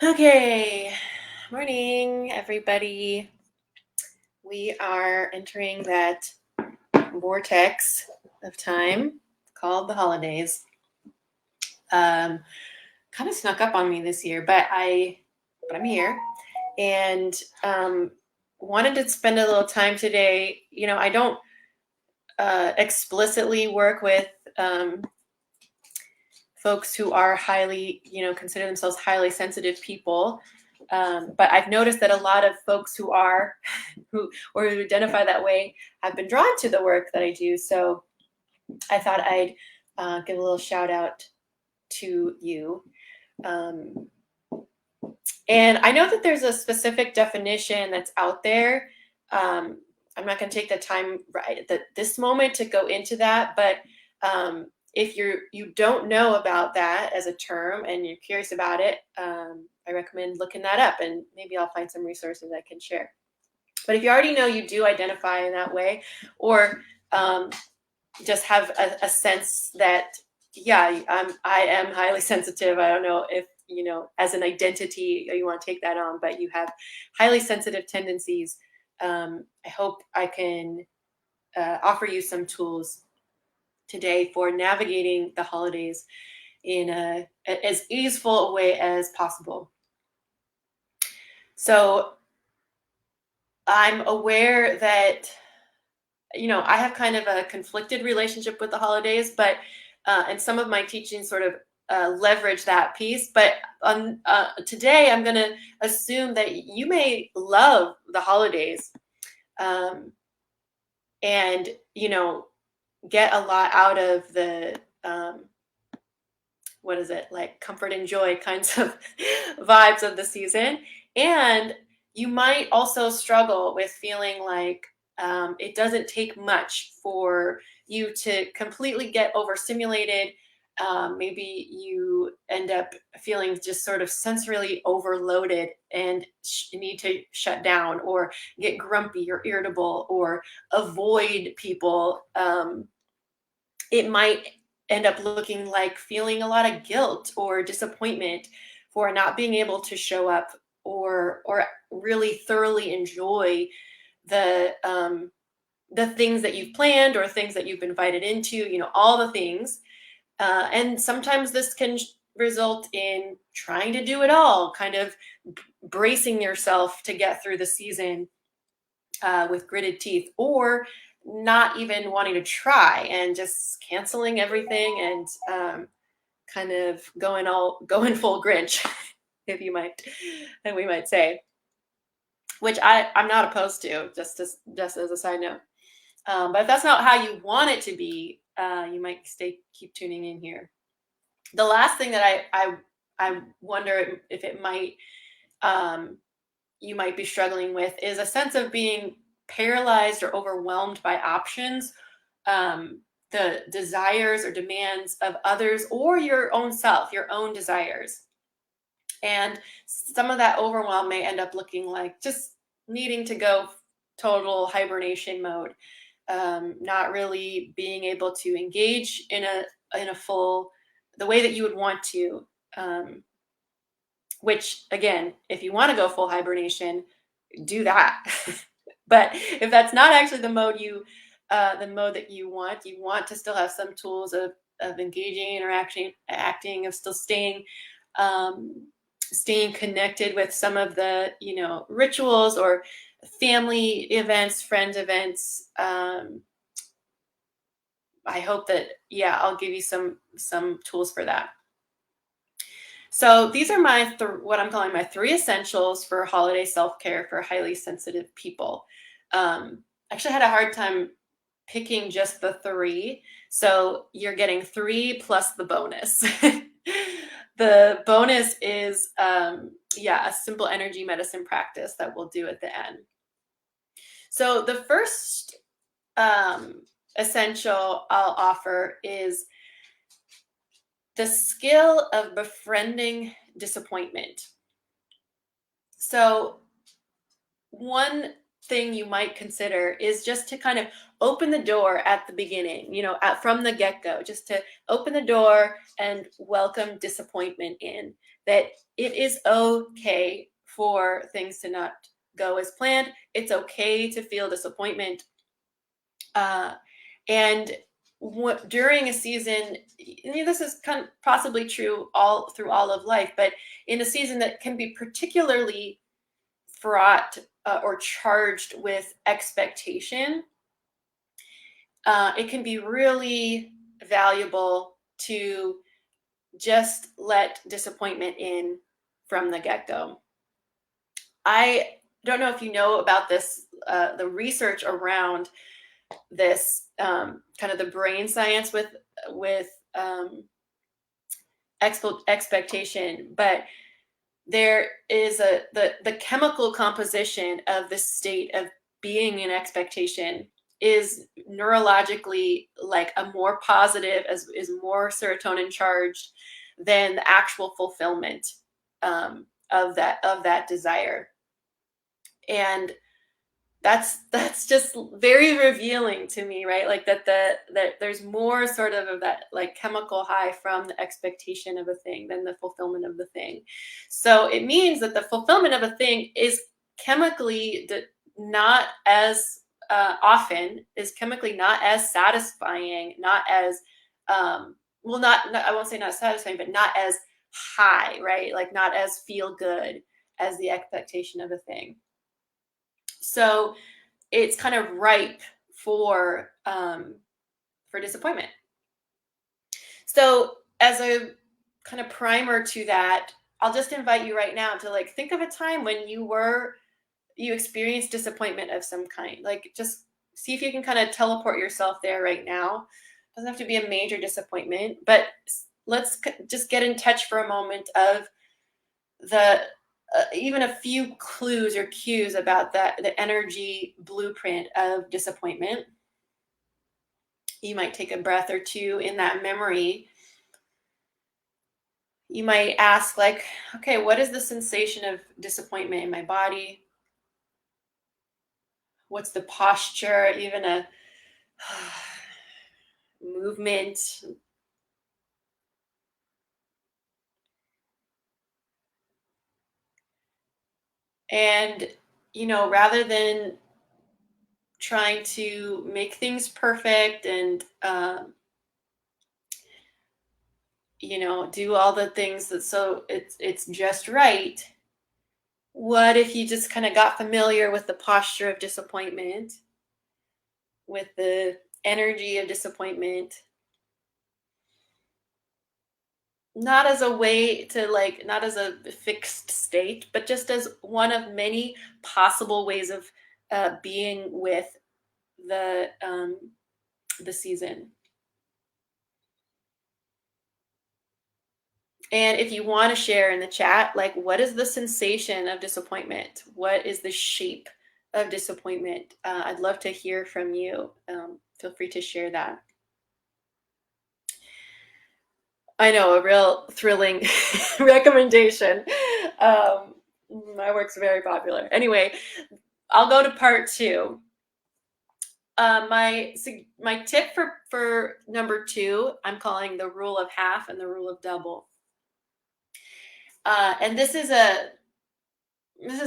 Okay, morning, everybody. We are entering that vortex of time called the holidays. Kind of snuck up on me this year, but I'm here and wanted to spend a little time today. I don't explicitly work with folks who are highly, consider themselves highly sensitive people. But I've noticed that a lot of folks who identify that way have been drawn to the work that I do. So I thought I'd give a little shout out to you. And I know that there's a specific definition that's out there. I'm not going to take the time right at this moment to go into that, but if you don't know about that as a term and you're curious about it, I recommend looking that up, and maybe I'll find some resources I can share. But if you already know you do identify in that way, or just have a sense that, yeah, I am highly sensitive. I don't know if, as an identity you want to take that on, but you have highly sensitive tendencies. I hope I can offer you some tools today for navigating the holidays in as easeful a way as possible. So I'm aware that, I have kind of a conflicted relationship with the holidays, but and some of my teachings sort of leverage that piece. But today I'm going to assume that you may love the holidays and, get a lot out of the what is it, like comfort and joy kinds of vibes of the season. And you might also struggle with feeling like it doesn't take much for you to completely get overstimulated. Maybe you end up feeling just sort of sensorily overloaded and need to shut down or get grumpy or irritable or avoid people. It might end up looking like feeling a lot of guilt or disappointment for not being able to show up or really thoroughly enjoy the things that you've planned or things that you've been invited into, all the things. And sometimes this can result in trying to do it all, kind of bracing yourself to get through the season with gritted teeth, or not even wanting to try and just canceling everything and kind of going full Grinch, if you might, and we might say, which I'm not opposed to, just as a side note. But if that's not how you want it to be, you might keep tuning in here. The last thing that I wonder if it might you might be struggling with is a sense of being paralyzed or overwhelmed by options, the desires or demands of others or your own self, your own desires. And some of that overwhelm may end up looking like just needing to go total hibernation mode, not really being able to engage in a full, the way that you would want to, which again, if you want to go full hibernation, do that. But if that's not actually the mode that you want to still have some tools of engaging, interaction, acting, of still staying connected with some of the, rituals or family events, friend events. I hope that, I'll give you some tools for that. So these are my what I'm calling my 3 essentials for holiday self-care for highly sensitive people. Actually had a hard time picking just the 3. So you're getting 3 plus the bonus. The bonus is, a simple energy medicine practice that we'll do at the end. So the first essential I'll offer is the skill of befriending disappointment. So one thing you might consider is just to kind of open the door at the beginning, from the get-go, just to open the door and welcome disappointment in. That it is okay for things to not go as planned. It's okay to feel disappointment. Uh, and during a season, this is kind of possibly true all through all of life, but in a season that can be particularly fraught or charged with expectation, it can be really valuable to just let disappointment in from the get-go. I don't know if you know about this, the research around this, kind of the brain science with expectation, but there is the chemical composition of the state of being in expectation is neurologically like a more positive, as is more serotonin charged than the actual fulfillment, of that desire. And that's just very revealing to me, right? Like that there's more sort of that like chemical high from the expectation of a thing than the fulfillment of the thing. So it means that the fulfillment of a thing is chemically not as often, is chemically not as satisfying, not as not I won't say not satisfying, but not as high, right? Like not as feel good as the expectation of a thing. So it's kind of ripe for disappointment. So as a kind of primer to that, I'll just invite you right now to like think of a time when you experienced disappointment of some kind. Like just see if you can kind of teleport yourself there right now. It doesn't have to be a major disappointment, but let's just get in touch for a moment of the even a few clues or cues about the energy blueprint of disappointment. You might take a breath or two in that memory. You might ask, like, okay, what is the sensation of disappointment in my body? What's the posture? Even a movement. And, rather than trying to make things perfect and, do all the things that so it's just right. What if you just kind of got familiar with the posture of disappointment, with the energy of disappointment, not as a way to like, not as a fixed state, but just as one of many possible ways of being with the season. And if you want to share in the chat, like, what is the sensation of disappointment? What is the shape of disappointment? I'd love to hear from you. Feel free to share that. I know, a real thrilling recommendation. My work's very popular. Anyway, I'll go to part two. My tip for number two, I'm calling the rule of half and the rule of double. And this is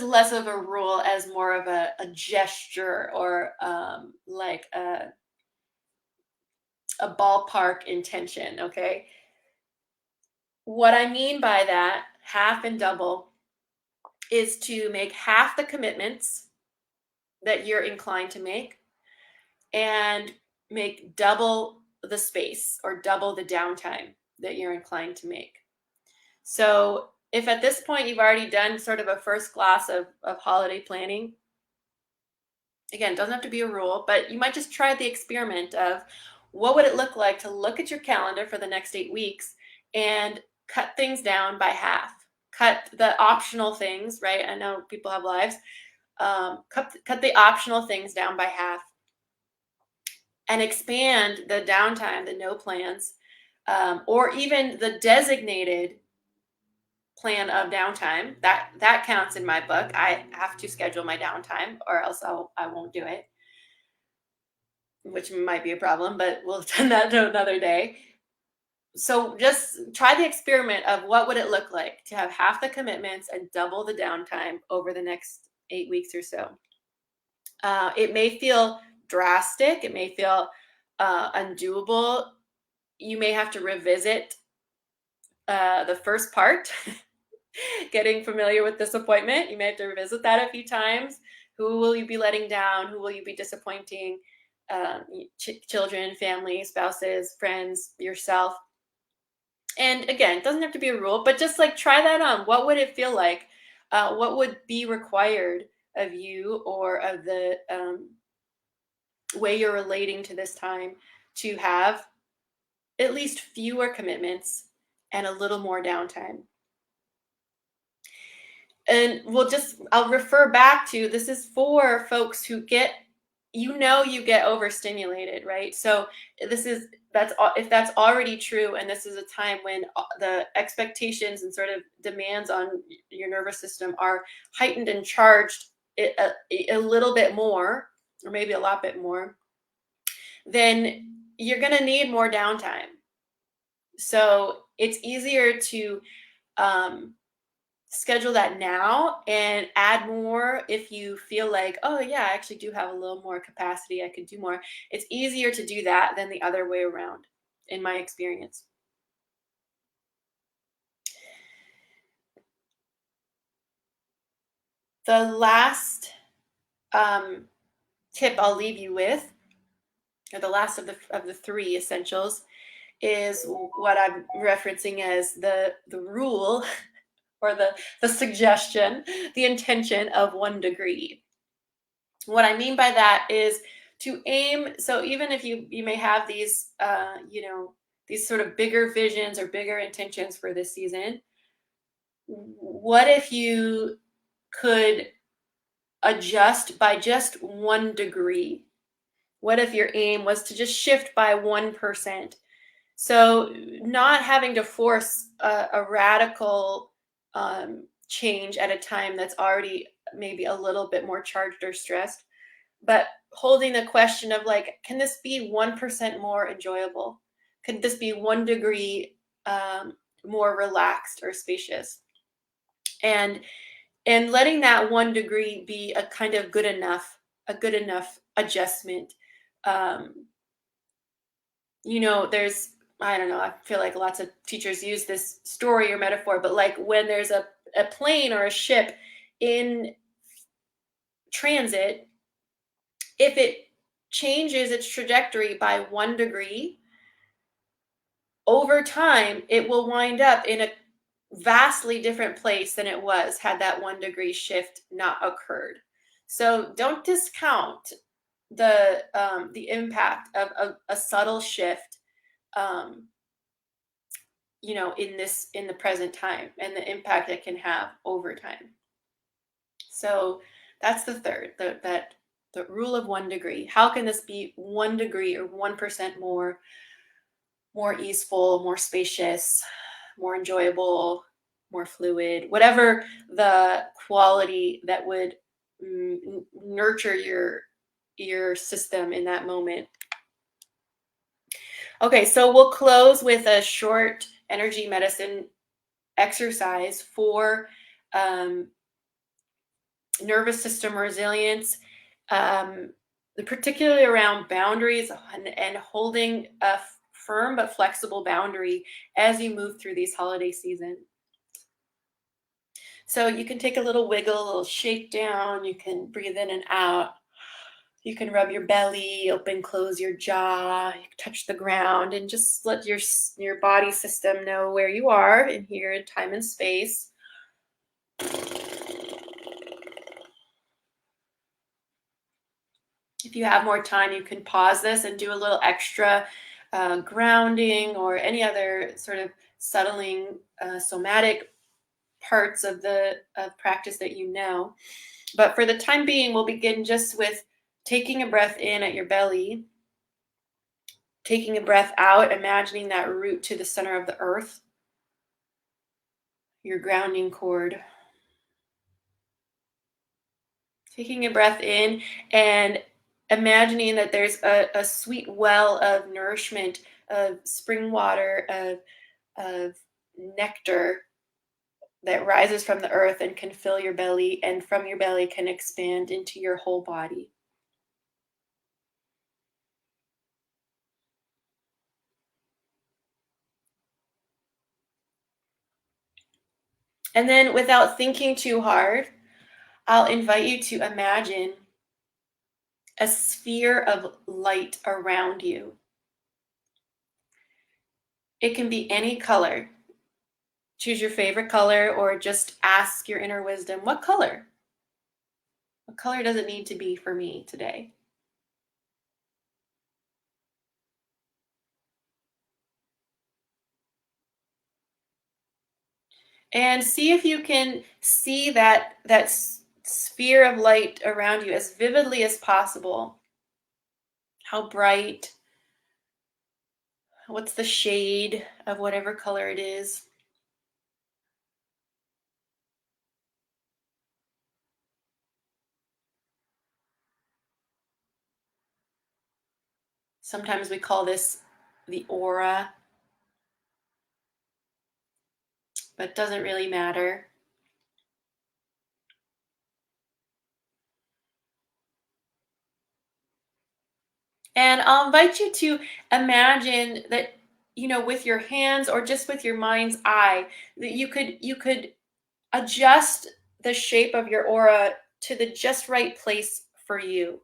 less of a rule as more of a gesture, or like a ballpark intention. Okay. What I mean by that, half and double, is to make half the commitments that you're inclined to make and make double the space or double the downtime that you're inclined to make. So if at this point you've already done sort of a first glass of holiday planning, again, it doesn't have to be a rule, but you might just try the experiment of what would it look like to look at your calendar for the next 8 weeks and cut things down by half. Cut the optional things, right? I know people have lives. Cut the optional things down by half and expand the downtime, the no plans, or even the designated plan of downtime. That counts in my book. I have to schedule my downtime, or else I won't do it, which might be a problem, but we'll turn that to another day. So just try the experiment of what would it look like to have half the commitments and double the downtime over the next 8 weeks or so. It may feel drastic. It may feel undoable. You may have to revisit the first part, getting familiar with disappointment. You may have to revisit that a few times. Who will you be letting down? Who will you be disappointing? Children, family, spouses, friends, yourself. And again, it doesn't have to be a rule, but just like try that on. What would it feel like? What would be required of you or of the way you're relating to this time to have at least fewer commitments and a little more downtime? And I'll refer back to, this is for folks who get, you get overstimulated, right? So if that's already true, and this is a time when the expectations and sort of demands on your nervous system are heightened and charged a little bit more, or maybe a lot bit more, then you're going to need more downtime. So it's easier to schedule that now and add more if you feel like, oh yeah, I actually do have a little more capacity, I could do more. It's easier to do that than the other way around, in my experience. The last tip I'll leave you with, or the last of the three essentials, is what I'm referencing as the rule or the suggestion, the intention of 1 degree. What I mean by that is to aim. So even if you may have these, these sort of bigger visions or bigger intentions for this season, what if you could adjust by just 1 degree? What if your aim was to just shift by 1%? So not having to force a radical change at a time that's already maybe a little bit more charged or stressed, but holding the question of like, can this be 1% more enjoyable? Could this be 1 degree more relaxed or spacious? And letting that 1 degree be a kind of good enough adjustment. There's, I don't know, I feel like lots of teachers use this story or metaphor, but like when there's a plane or a ship in transit, if it changes its trajectory by 1 degree, over time, it will wind up in a vastly different place than it was had that 1 degree shift not occurred. So don't discount the impact of a subtle shift, in the present time, and the impact it can have over time. So that's the third, the rule of 1 degree. How can this be 1 degree or 1% more easeful, more spacious, more enjoyable, more fluid, whatever the quality that would nurture your system in that moment. Okay, so we'll close with a short energy medicine exercise for nervous system resilience, particularly around boundaries and holding a firm but flexible boundary as you move through these holiday season. So you can take a little wiggle, a little shake down. You can breathe in and out. You can rub your belly, open, close your jaw, touch the ground, and just let your body system know where you are in here in time and space. If you have more time, you can pause this and do a little extra grounding or any other sort of settling somatic parts of the practice that you know. But for the time being, we'll begin just with taking a breath in at your belly, taking a breath out, imagining that root to the center of the earth. your grounding cord. Taking a breath in and imagining that there's a sweet well of nourishment, of spring water, of nectar that rises from the earth and can fill your belly, and from your belly can expand into your whole body. And then, without thinking too hard, I'll invite you to imagine a sphere of light around you. It can be any color. Choose your favorite color, or just ask your inner wisdom, what color? What color does it need to be for me today? And see if you can see that sphere of light around you as vividly as possible. How bright? What's the shade of whatever color it is? Sometimes we call this the aura, but it doesn't really matter. And I'll invite you to imagine that, with your hands or just with your mind's eye, that you could adjust the shape of your aura to the just right place for you.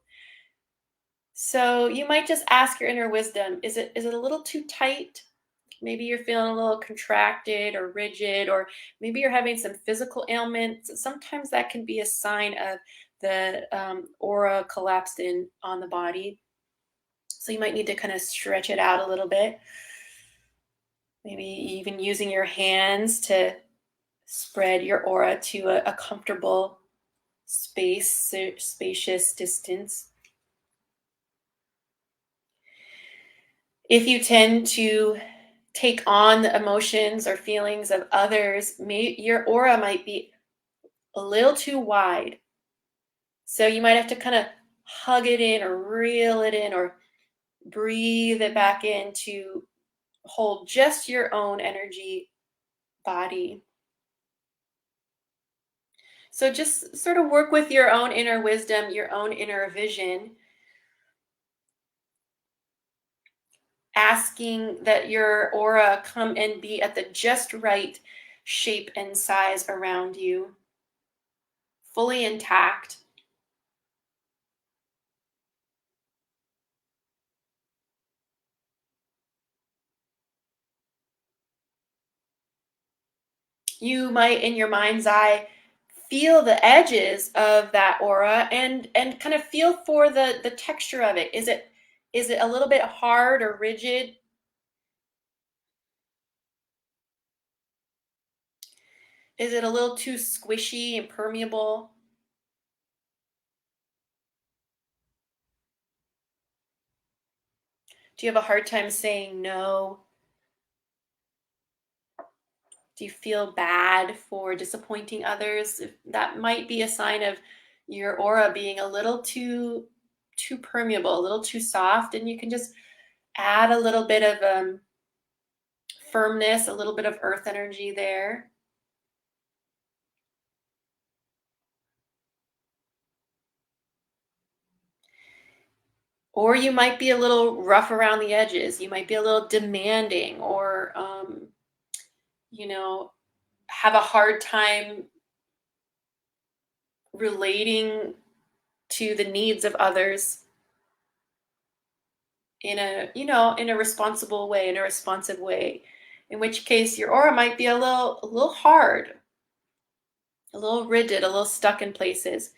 So you might just ask your inner wisdom, is it a little too tight? Maybe you're feeling a little contracted or rigid, or maybe you're having some physical ailments. Sometimes that can be a sign of the aura collapsed in on the body. So you might need to kind of stretch it out a little bit. Maybe even using your hands to spread your aura to a comfortable spacious distance. If you tend to take on the emotions or feelings of others, your aura might be a little too wide. So you might have to kind of hug it in or reel it in or breathe it back in to hold just your own energy body. So just sort of work with your own inner wisdom, your own inner vision, asking that your aura come and be at the just right shape and size around you, fully intact. You might, in your mind's eye, feel the edges of that aura and kind of feel for the texture of it. Is it a little bit hard or rigid? Is it a little too squishy and permeable? Do you have a hard time saying no? Do you feel bad for disappointing others? That might be a sign of your aura being a little too permeable, a little too soft, and you can just add a little bit of firmness, a little bit of earth energy there. Or you might be a little rough around the edges. You might be a little demanding, or you know, have a hard time relating to the needs of others in a responsible way, in a responsive way. In which case your aura might be a little hard, a little rigid, a little stuck in places.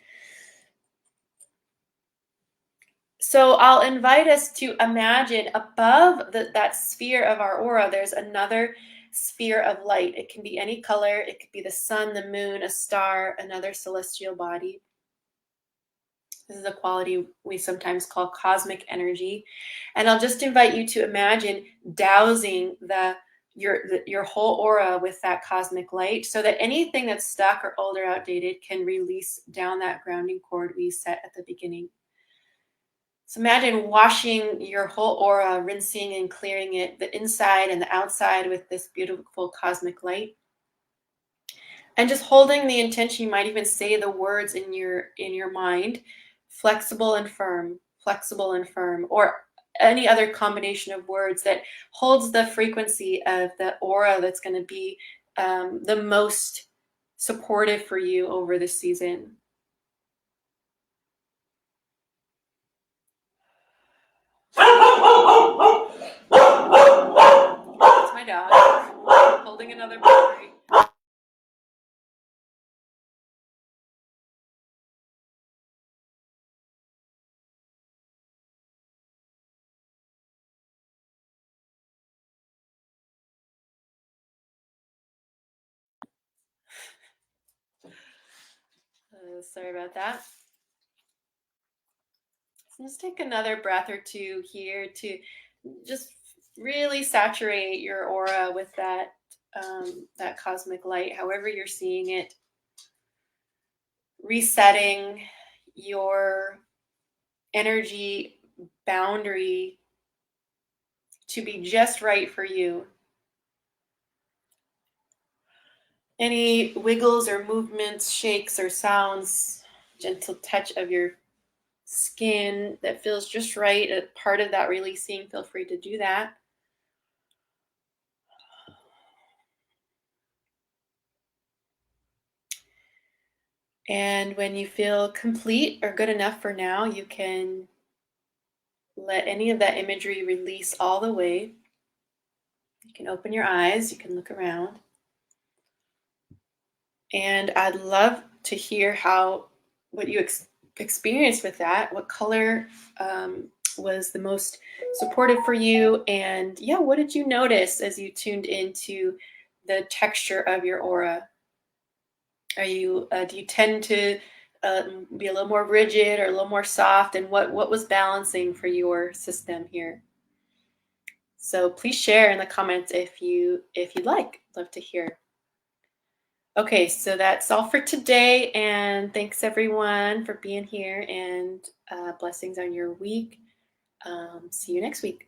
So I'll invite us to imagine above that sphere of our aura, there's another sphere of light. It can be any color. It could be the sun, the moon, a star, another celestial body. This is a quality we sometimes call cosmic energy. And I'll just invite you to imagine dousing your whole aura with that cosmic light, so that anything that's stuck or old or outdated can release down that grounding cord we set at the beginning. So imagine washing your whole aura, rinsing and clearing it, the inside and the outside, with this beautiful cosmic light. And just holding the intention, you might even say the words in your mind: flexible and firm, flexible and firm, or any other combination of words that holds the frequency of the aura that's going to be the most supportive for you over this season. That's my dog holding another battery. Sorry about that. So just take another breath or two here to just really saturate your aura with that cosmic light, however you're seeing it. Resetting your energy boundary to be just right for you. Any wiggles or movements, shakes or sounds, gentle touch of your skin that feels just right, a part of that releasing, feel free to do that. And when you feel complete or good enough for now, you can let any of that imagery release all the way. You can open your eyes, you can look around. And I'd love to hear what you experienced with that. What color was the most supportive for you? And yeah, what did you notice as you tuned into the texture of your aura? Do you tend to be a little more rigid or a little more soft? And what was balancing for your system here? So please share in the comments if you'd like. Love to hear. Okay, so that's all for today, and thanks everyone for being here, and blessings on your week. See you next week.